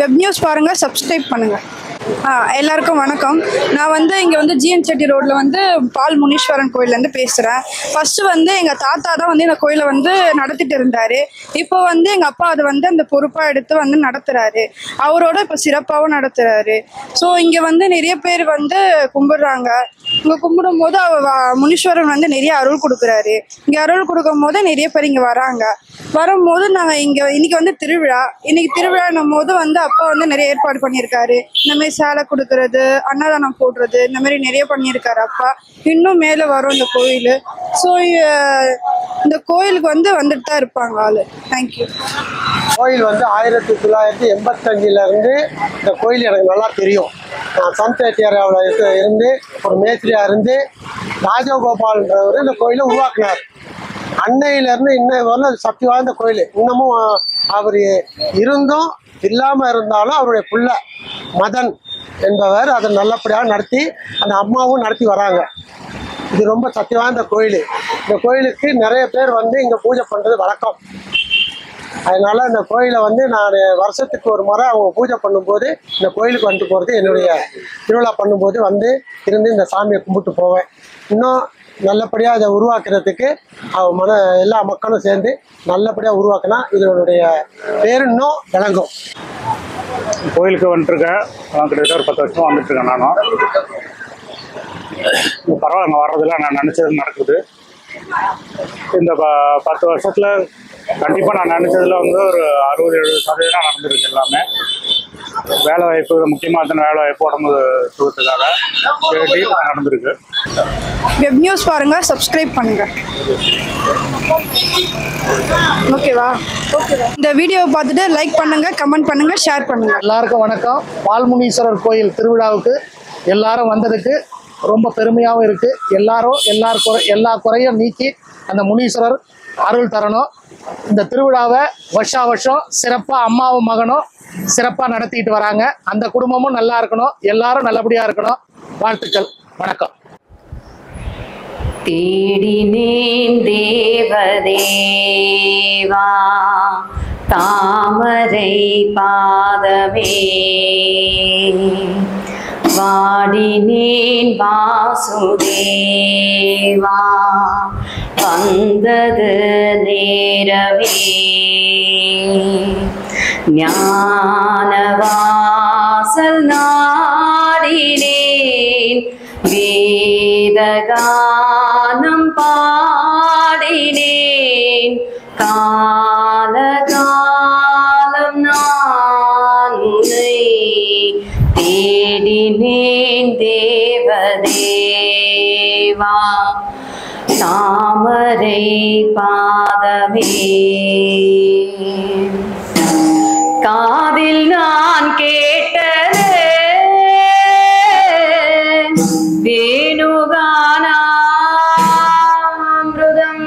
Web news பாருங்கள், subscribe பண்ணுங்கள். எல்லாருக்கும் வணக்கம். நான் இங்கே ஜிஎன் செட்டி ரோட்டில் பால் முனீஸ்வரன் கோயிலேருந்து பேசுகிறேன். ஃபஸ்ட்டு எங்கள் தாத்தா தான் இந்த கோயிலை நடத்திட்டு இருந்தார். இப்போ எங்கள் அப்பா அதை அந்த பொறுப்பாக எடுத்து நடத்துகிறாரு. அவரோட இப்போ சிறப்பாகவும் நடத்துகிறாரு. ஸோ இங்கே நிறைய பேர் கும்பிடுறாங்க. இங்கே கும்பிடும் போது முனீஸ்வரன் நிறைய அருள் கொடுக்குறாரு. இங்கே அருள் கொடுக்கும் போது நிறைய பேர் இங்கே வராங்க. வரும்போது நாங்கள் இன்னைக்கு திருவிழா. இன்னைக்கு திருவிழான்னும் போது அப்பா நிறைய ஏற்பாடு பண்ணியிருக்காரு. இந்த மாதிரி சேலை கொடுக்கறது, அன்னதானம் போடுறது, இந்த மாதிரி நிறைய பண்ணியிருக்காரு அப்பா. இன்னும் மேலே வரும் இந்த கோயில். ஸோ இந்த கோயிலுக்கு வந்துட்டு தான் இருப்பாங்க ஆளு. தேங்க்யூ. கோயில் 1985 இந்த கோயில் எனக்கு நல்லா தெரியும். நான் சன் ஏரியாவில் இருந்து ஒரு மேஸ்திரியாக இருந்து ராஜகோபால்ன்றவர் இந்த கோயிலை உருவாக்குனார். அன்னையிலேருந்து இன்னை வரல சக்தி வாய்ந்த கோயில். இன்னமும் அவர் இருந்தும் இல்லாமல் இருந்தாலும் அவருடைய புள்ள மதன் என்பவர் அதை நல்லபடியாக நடத்தி அந்த அம்மாவும் நடத்தி வராங்க. இது ரொம்ப சக்தி வாய்ந்த கோயில். இந்த கோயிலுக்கு நிறைய பேர் இங்கே பூஜை பண்ணுறது வழக்கம். அதனால் இந்த கோயிலை நான் வருஷத்துக்கு ஒரு முறை அவங்க பூஜை பண்ணும்போது இந்த கோயிலுக்கு வந்துட்டு போகிறது, என்னுடைய திருவிழா பண்ணும்போது இருந்து இந்த சாமியை கும்பிட்டு போவேன். இன்னும் நல்லபடியாக இதை உருவாக்குறதுக்கு எல்லா மக்களும் சேர்ந்து நல்லபடியாக உருவாக்கினா இதனுடைய பேர் இன்னும் விளங்கும். கோயிலுக்கு வந்துட்டுருக்கேன். கிட்டத்தட்ட ஒரு 10 வருஷமாக வந்துட்டுருக்கேன். நானும் பரவாயில்ல, அங்கே வர்றதில்ல. நான் நினச்சது நடக்குது. இந்த 10 வருஷத்தில் கண்டிப்பாக நான் நினச்சதில் ஒரு 60-70% நடந்துருக்கு. எல்லாமே வேலை வாய்ப்பு, முக்கியமாக தான் வேலை வாய்ப்பு, உடம்பு சுகத்துக்காக நடந்திருக்கு. வெப் நியூஸ் பாருங்கள், சப்ஸ்கிரைப் பண்ணுங்கள். ஓகேவா? இந்த வீடியோவை பார்த்துட்டு லைக் பண்ணுங்கள், கமெண்ட் பண்ணுங்கள், ஷேர் பண்ணுங்கள். எல்லாருக்கும் வணக்கம். பால்முனீஸ்வரர் கோயில் திருவிழாவுக்கு எல்லாரும் வந்ததுக்கு ரொம்ப பெருமையாகவும் இருக்குது. எல்லாரும் எல்லா குறையும் நீக்கி அந்த முனீஸ்வரர் அருள் தரணும். இந்த திருவிழாவை வருஷம் சிறப்பாக அம்மாவும் மகனும் சிறப்பாக நடத்திட்டு வராங்க. அந்த குடும்பமும் நல்லா இருக்கணும், எல்லாரும் நல்லபடியாக இருக்கணும். வாழ்த்துக்கள். வணக்கம். தேடினேன் தேவதேவா தாமரை பாதமே, வாடினேன் வாசுதேவா வந்தது நேரவே, ஞானவாசல் நாடினேன், வேதகானம் பாடினேன், காலகாலம் நான் உன்னை தேடினேன் தேவதேவா தாமரை பாதமே. காதில் நான் கேட்டது வேணுகானாமிருதம்,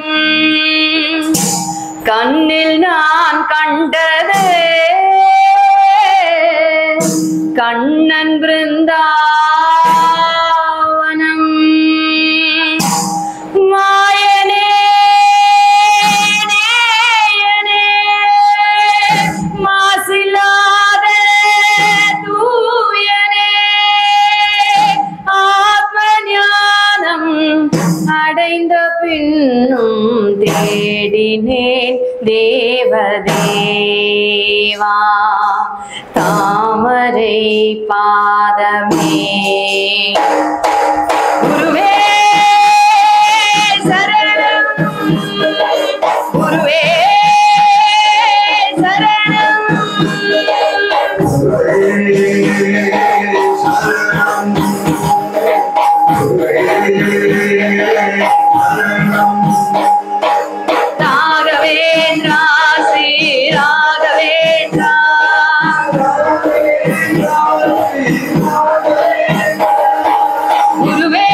கண்ணில் நான் கண்டது கண்ணன் பிருந்தாவனம். மாயனே நேயனே மாசில்லாத தூயனே, ஆத்ம ஞானம் அடைந்த பின்னும் தேடினேன் தேவதேவா தாமரை பாதமே. குருவே சரணம், குருவே சரணம், ராகவேந்திரா ஸ்ரீ ராகவேந்திரா, குருவே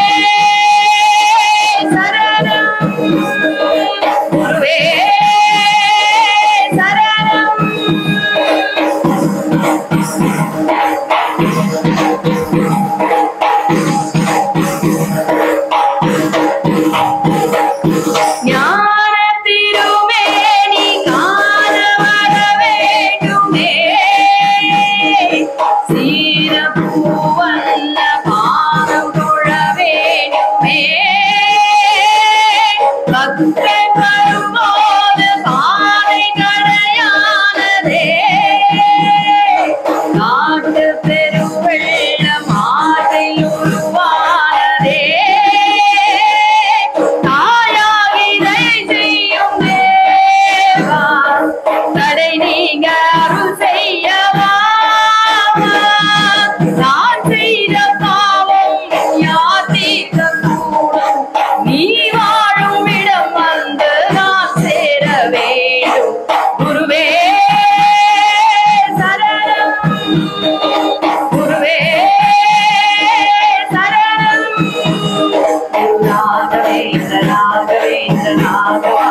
குருவே சரணம் ராகவேந்திர ராகவேந்திர ராகவா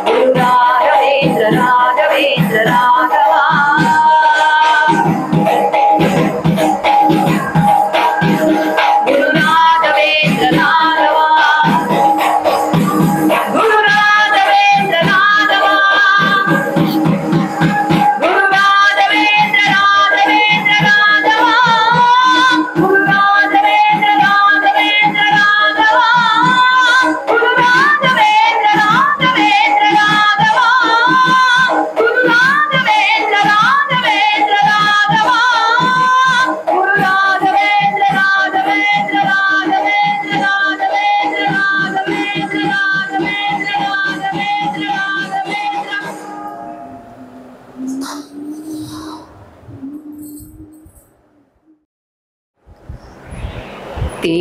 குரு ராகவேந்திர ராகவேந்திர ராகவா குரு ராகவேந்திர ராகவா குரு ராகவேந்திர ராகவா குரு ராகவேந்திர ராகவேந்திர ராகவா குரு ராகவேந்திர ராகவேந்திர ராகவா குரு ராகவேந்திர ராகவேந்திர ராகவா குரு ராகவேந்திர ராகவேந்திர ராகவா குரு ராகவேந்திர ராகவேந்திர ராகவேந்திர ராகவேந்திர ராகவேந்திர ராகவேந்திர ராகவேந்திர ராகவேந்திர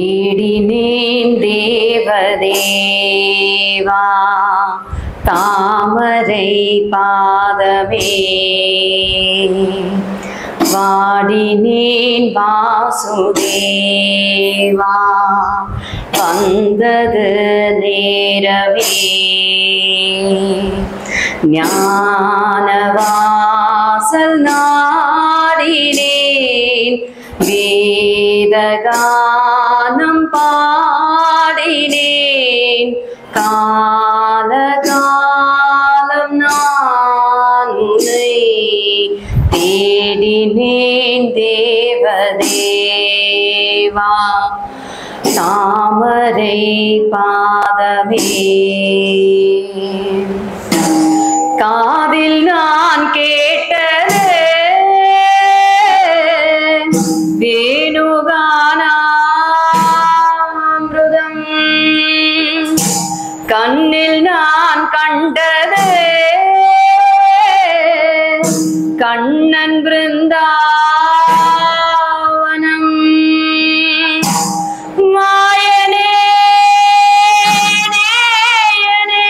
தேடினேன் தேவதேவா தாமரை பாதமே வாடினேன் வாசுதேவா வந்தது நேரமே ஞானவாசல் நாடினேன் வேதகானம் பாடினேன் காலகாலம் நான் உன்னை தேடினேன் தேவதேவா தாமரை பாதமே காதில் நான் கேட்டது வேணுகானாமிருதம் கண்ணில் நான் கண்டது கண்ணன் பிருந்தாவனம் மாயனே நேயனே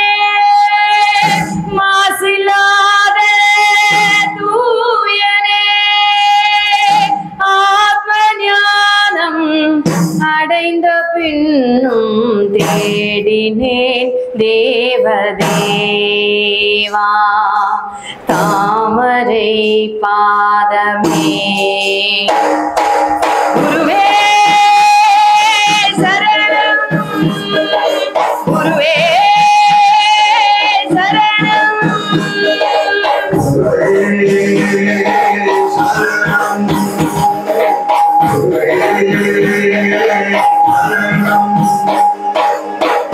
மாசில்லாத தூயனே ஆத்ம ஞானம் அடைந்த பின்னும் தேடினேன் தேவதேவா தாமரை பாதமே குருவே சரணம் குருவே சரணம்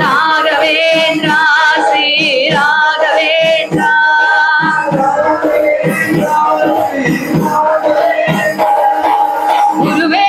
ராகவேந்திரா ஸ்ரீ ராகவேந்திரா குருவே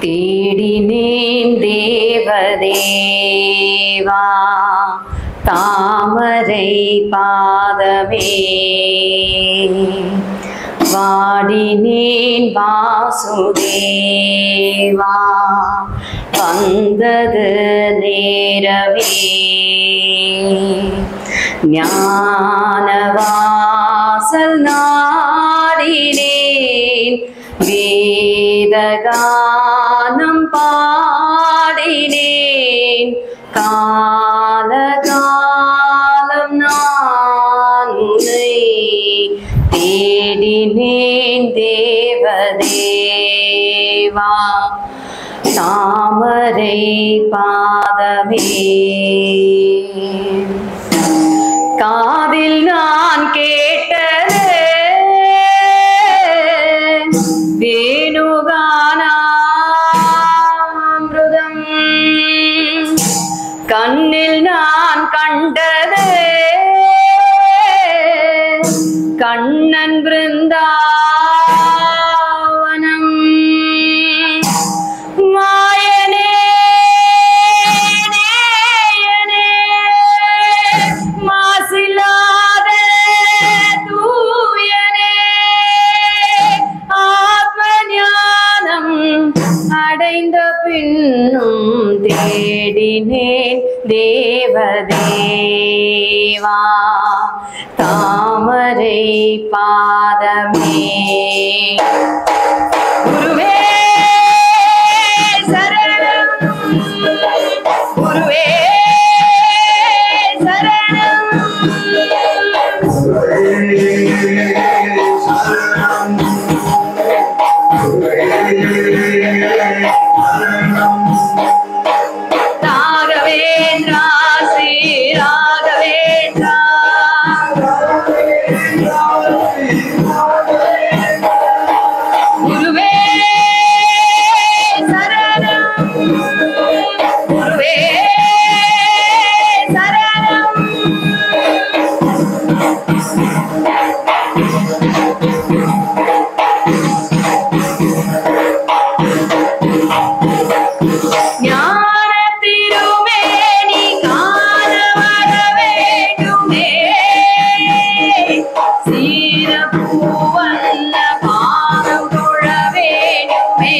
தேடினேன் தேவதேவா தாமரை பாதமே வாடினேன் வாசுதேவா வந்தது நேரமே ஞானவாசல் நாடினேன் வேதகானம் பாடினேன் காலகாலம் நான் உன்னை தேடினேன் தேவதேவா தாமரை பாதமே காதில் நான் கேட்டது வேணுகானாமிருதம் கண்ணில் நான் கண்டது கண்ணன் பிருந்தாவனம் மாயனே நேயனே மாசில்லாத தூயனே ஆத்ம ஞானம் அடைந்த பின்னும் தேடினேன் தேவதேவா தாமரை பாதமே குருவே சரணம் குருவே சரணம் ராகவேந்திரா ஸ்ரீ ராகவேந்திரா குருவே சரணம் குருவே சரணம் ஞான திருமேனி காண வர வேண்டுமே சீரப்பூவல்ல பாதம் தொழ வேண்டுமே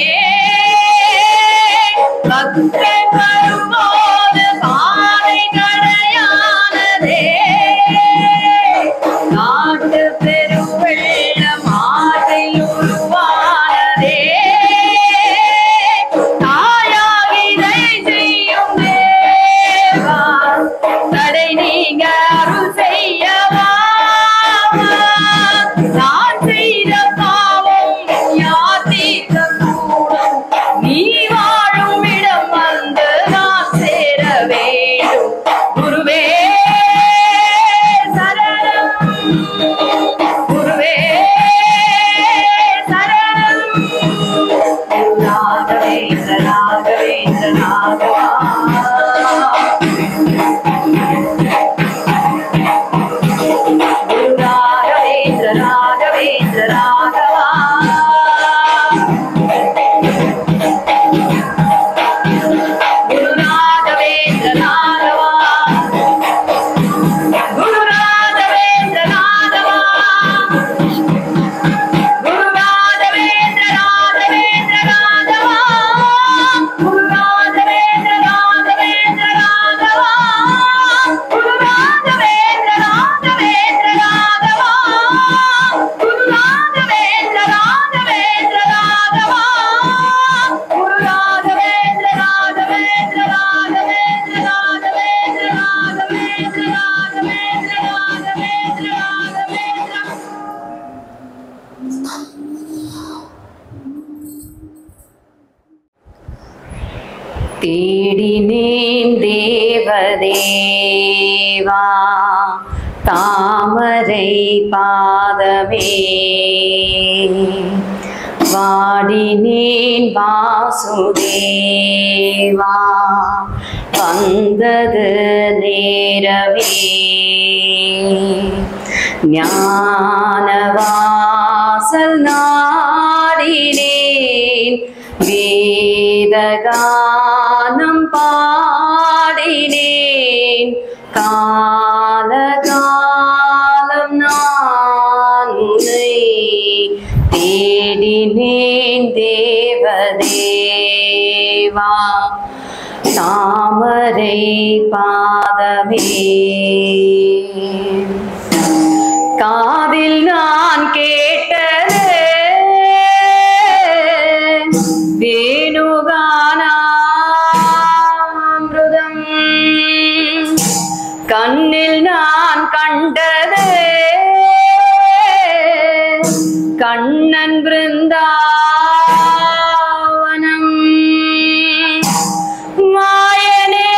பக்தன் வரும்போது பாதை கடையானதே காட்டு பெருவெள்ள மாட்டில் உருவானதே தாயாகிதை செய்யும் தேவா தடை நீங்க அருள் செய்யவா நான் செய்த பாவம் யார் தீர்க்க கூடும் நீ வாழும் இடம் வந்து நான் சேர வேண்டும் குருவே சரணம் குருவே சரணம் ராகவேந்திர ராகவேந்திர ராகவா குரு ராகவேந்திர ராகவேந்திர ராகவா குரு ராகவேந்திர ராகவா குரு ராகவேந்திர ராகவா குரு ராகவேந்திர ராகவேந்திர ராகவா குரு ராகவேந்திர ராகவேந்திர ராகவா குரு ராகவேந்திர ராகவேந்திர ராகவா குரு ராகவேந்திர ராகவேந்திர ராகவா குரு ராகவேந்திர ராகவேந்திர ராகவேந்திர ராகவேந்திர ராகவேந்திர ராகவேந்திர ராகவேந்திர ராகவேந்திர தேடினேன் தேவதேவா தாமரை பாதமே வாடினேன் வாசுதேவா வந்தது நேரமே ஞானவாசல் நாடினேன் வேதகானம் காலகாலம் நான் உன்னை தேடினேன் தேவதேவா தாமரை பாதமே காதில் நான் கேட்டது வேணுகானாமிருதம் கண்ணில் நான் கண்டது கண்ணன் பிருந்தாவனம் மாயனே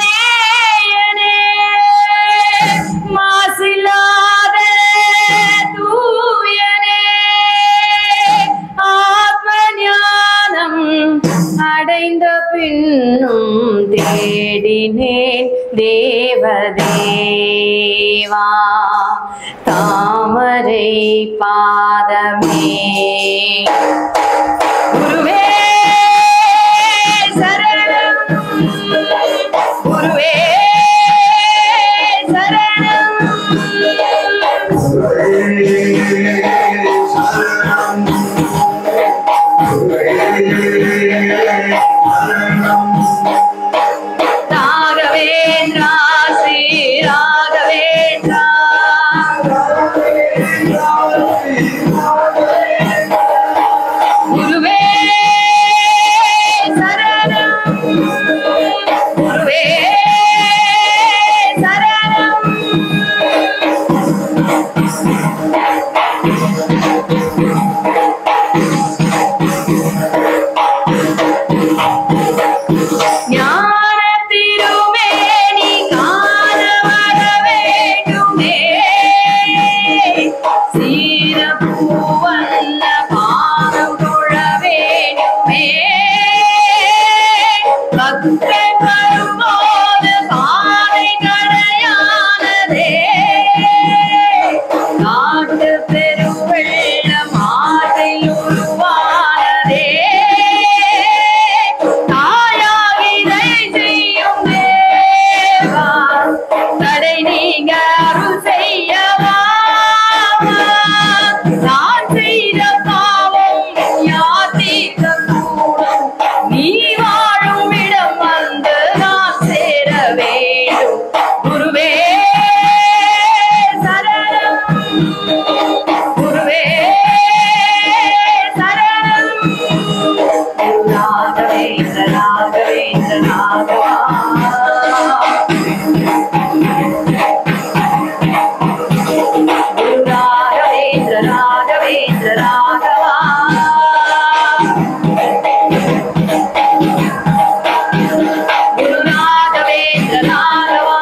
நேயனே மாசில்லாத தூயனே ஆத்ம ஞானம் அடைந்த பின்னும் தேடினேன் தேவதேவா தாமரை பாதமே குருவே சரணம் குருவே சரணம் ராகவேந்திரா ஸ்ரீ ராகவேந்திரா குருவே சரணம் குருவே சரணம் ஞான திருமேனி காண வர வேண்டுமே சீரப்பூவல்ல பாதம் தொழ வேண்டுமே பக்தன் வரும்போது பாதை கடையானதே காட்டு பெருவெள்ள மாட்டில் உருவானதே தாயாகிதை செய்யும் தேவா தடை நீங்க அருள் செய்யவா நான் செய்த பாவம் யார் தீர்க்க கூடும் நீ வாழும் இடம் வந்து நான் சேர வேண்டும் குருவே சரணம் குருவே சரணம் ராகவேந்திர ராகவேந்திர ராகவா குரு ராகவேந்திர ராகவேந்திர ராகவா குரு ராகவேந்திர ராகவா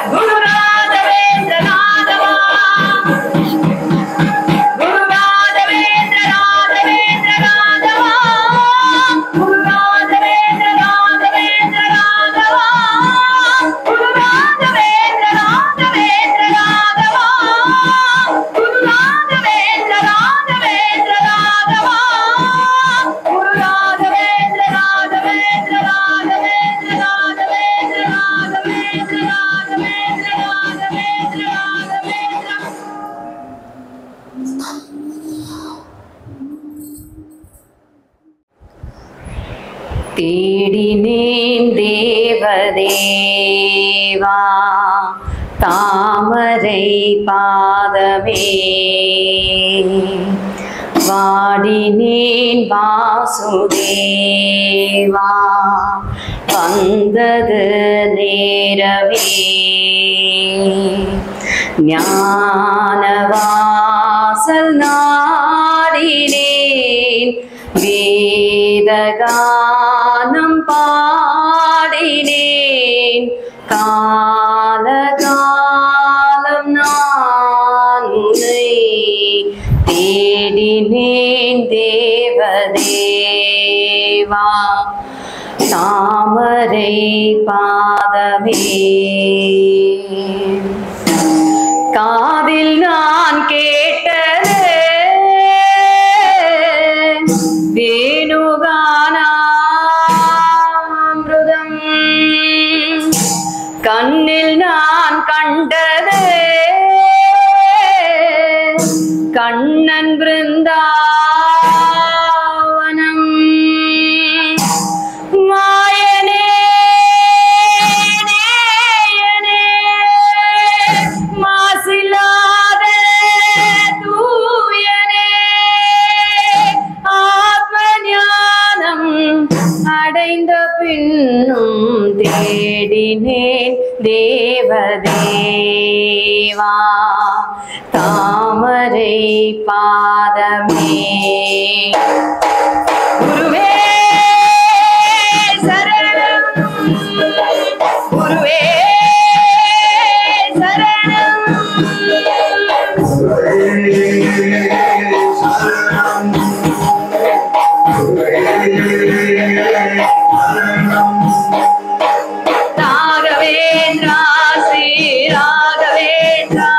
குரு ராகவேந்திர ராகவா குரு ராகவேந்திர ராகவேந்திர ராகவா குரு ராகவேந்திர ராகவேந்திர ராகவா குரு ராகவேந்திர ராகவேந்திர ராகவா குரு ராகவேந்திர ராகவேந்திர ராகவா குரு ராகவேந்திர ராகவேந்திர ராகவேந்திர ராகவேந்திர ராகவேந்திர ராகவேந்திர ராகவேந்திர ராகவேந்திர தேடினேன் தேவதேவா தாமரை பாதமே வாடினேன் வாசுதேவா வந்தது நேரமே ஞானவாசல் நாடினேன் வேதகானம் பாடினேன் காலகாலம் நான் உன்னை தேடினேன் தேவதேவா தாமரை பாதமே காதில் நான் கேட்டது வேணுகானாமிருதம் கண்ணில் நான் கண்டது கண்ணன் பிருந்தாவனம் மாயனே நேயனே மாசில்லாத தூயனே ஆத்ம ஞானம் அடைந்த பின்னும் தேடினேன் தேவதேவா தாமரை பாதமே குருவே சரணம் குருவே சரணம் ராகவேந்திரா ஸ்ரீ ராகவேந்திரா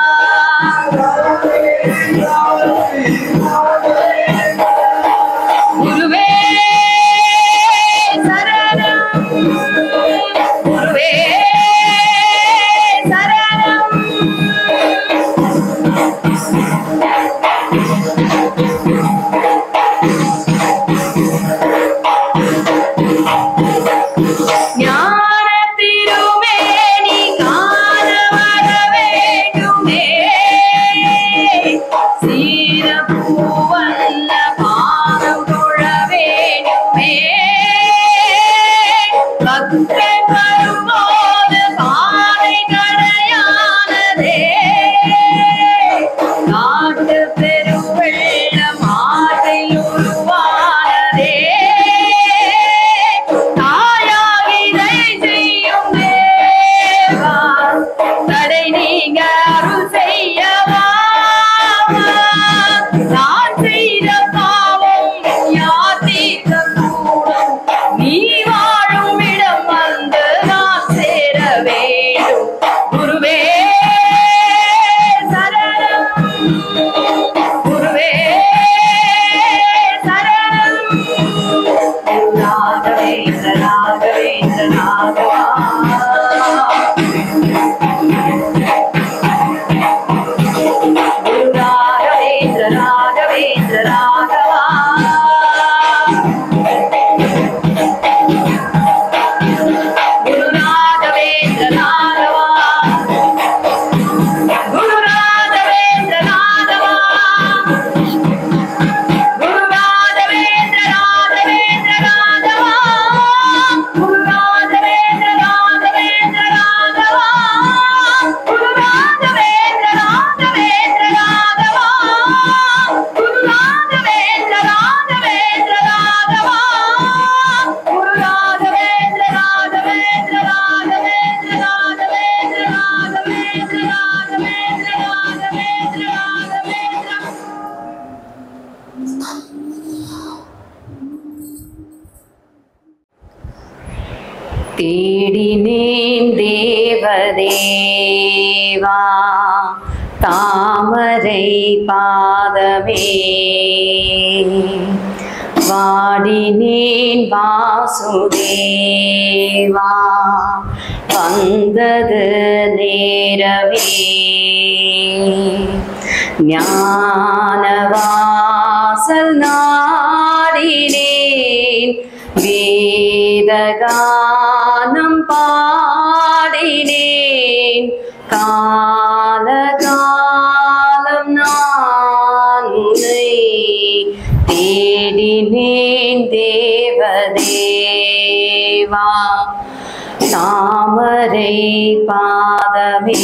குருவே சரணம் குருவே சரணம் ஞான திருமேனி காண வர வேண்டுமே சீரப்பூவல்ல பாதம் தொழ வேண்டுமே பக்தன் வரும்போது பாதை கடையானதே காட்டு பெருவெள்ளம் ஆற்றில் உருவானதே தாயாகிதை செய்யும் தேவா தடை நீங்க அருள் செய்யவா நான் செய்த பாவம் யார் தீர்க்க கூடும் நீ வாழும் இடம் வந்து நான் சேர வேண்டும் குருவே சரணம் குருவே சரணம் ராகவேந்திர ராகவேந்திர ராகவா குரு ராகவேந்திர ராகவேந்திர ராகவா குரு ராகவேந்திர ராகவா குரு ராகவேந்திர ராகவா குரு ராகவேந்திர ராகவேந்திர ராகவா குரு ராகவேந்திர ராகவேந்திர ராகவா குரு ராகவேந்திர ராகவேந்திர ராகவா குரு ராகவேந்திர ராகவேந்திர ராகவா குரு ராகவேந்திர ராகவேந்திர ராகவேந்திர ராகவேந்திர ராகவேந்திர ராகவேந்திர ராகவேந்திர ராகவேந்திர தேடினேன் தேவதேவா தாமரை பாதமே வாடினேன் வாசுதேவா வந்தது நேரமே ஞானவாசல் நாடினேன் வேதகானம் பாடினேன் காலகாலம் நான் உன்னை தேடினேன் தேவதேவா தாமரை பாதமே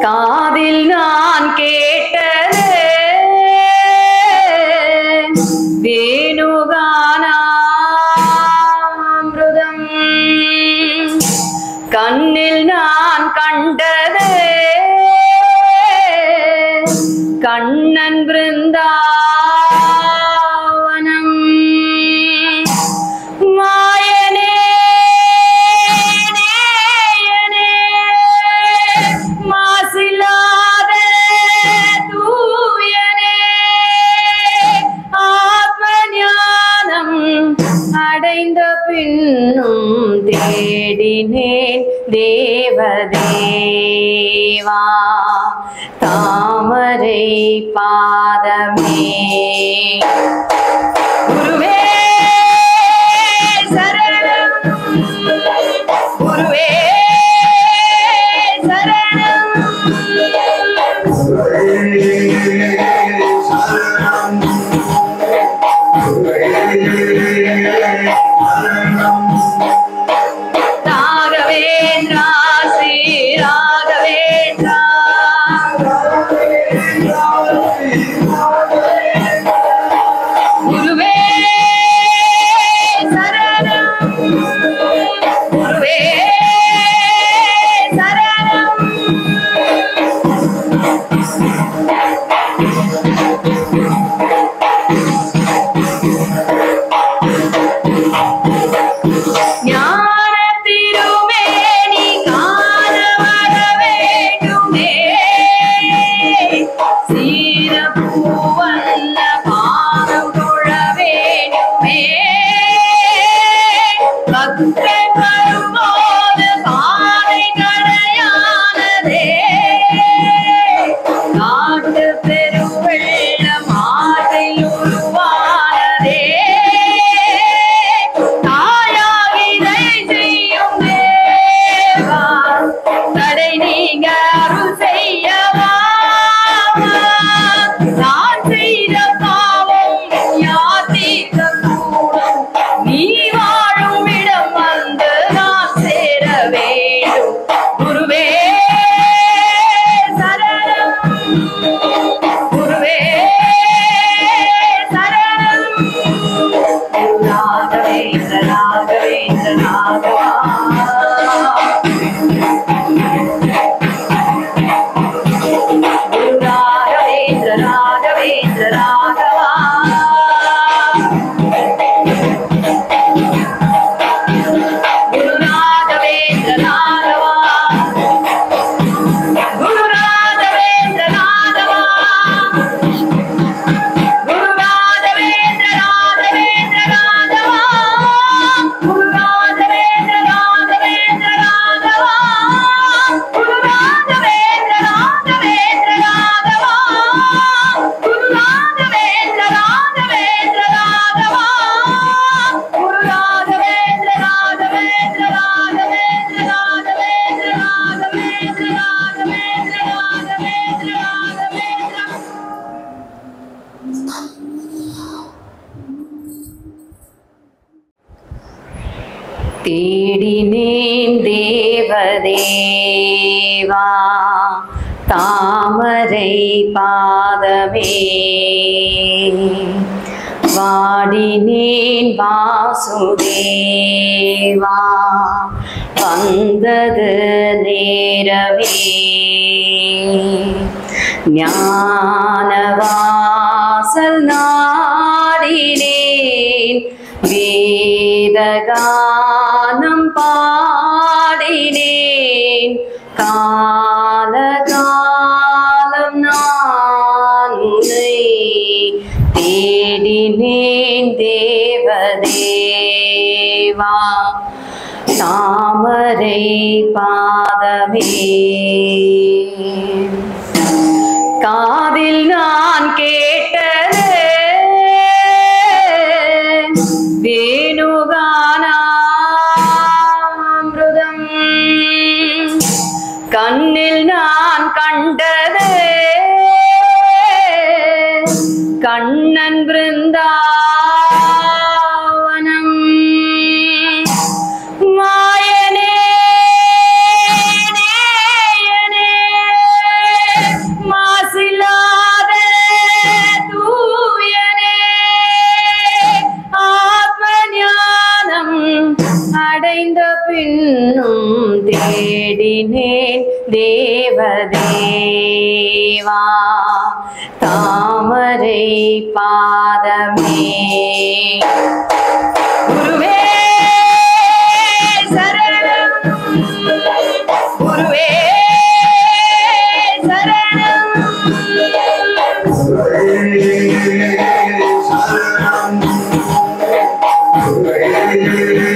காதில் நான் கேட்டது வேணுகானாமிருதம் கண்ணில் நான் கண்டது கண்ணன் பிருந்தாவனம் மாயனே நேயனே மாசில்லாத தூயனே ஆத்ம ஞானம் அடைந்த பின்னும் தேடினேன் தேவதேவா தாமரை பாதமே குருவே சரணம் குருவே சரணம் ராகவேந்திரா ஸ்ரீ ராகவேந்திரா குருவே சரணம் குருவே சரணம் ஞான திருமேனி காண வர வேண்டுமே சீரப்பூவல்ல பாதம் தொழ வேண்டுமே பக்தன் வரும்போது பாதை கடையானதே காட்டு பெருவெள்ளம் ஆற்றில் உருவானதே தாயாகிதை செய்யும் தேவா தடை நீங்க அருள் செய்யவா நான் செய்த பாவம் யார் தீர்க்க கூடும் நீ வாழும் இடம் வந்து நான் சேர வேண்டும் குருவே சரணம் குருவே சரணம் ராகவேந்திர ராகவேந்திர ராகவா குரு ராகவேந்திர ராகவேந்திர ராகவா குரு ராகவேந்திர ராகவா குரு ராகவேந்திர ராகவா குரு ராகவேந்திர ராகவேந்திர ராகவா குரு ராகவேந்திர ராகவேந்திர ராகவா குரு ராகவேந்திர ராகவேந்திர ராகவா குரு ராகவேந்திர ராகவேந்திர ராகவா குரு ராகவேந்திர ராகவேந்திர ராகவேந்திர ராகவேந்திர ராகவேந்திர ராகவேந்திர ராகவேந்திர ராகவேந்திர தேடினேன் தேவதேவா தாமரை பாதமே வாடினேன் வாசுதேவா வந்தது நேரமே ஞானவாசல் நாடினேன் வேதகானம் பாடினேன் காலகாலம் நான் உன்னை தேடினேன் தேவதேவா தாமரை பாதமே காதில் நான் கேட்டது வேணுகானாமிருதம் கண்ணில் நான் கண்டது கண்ணன் பிருந்தாவனம் மாயனே நேயனே மாசில்லாத தூயனே ஆத்ம ஞானம் அடைந்த பின்னும் தேடினேன் தேவதேவா தாமரை பாதமே குருவே சரணம் குருவே சரணம் Hare சரணம்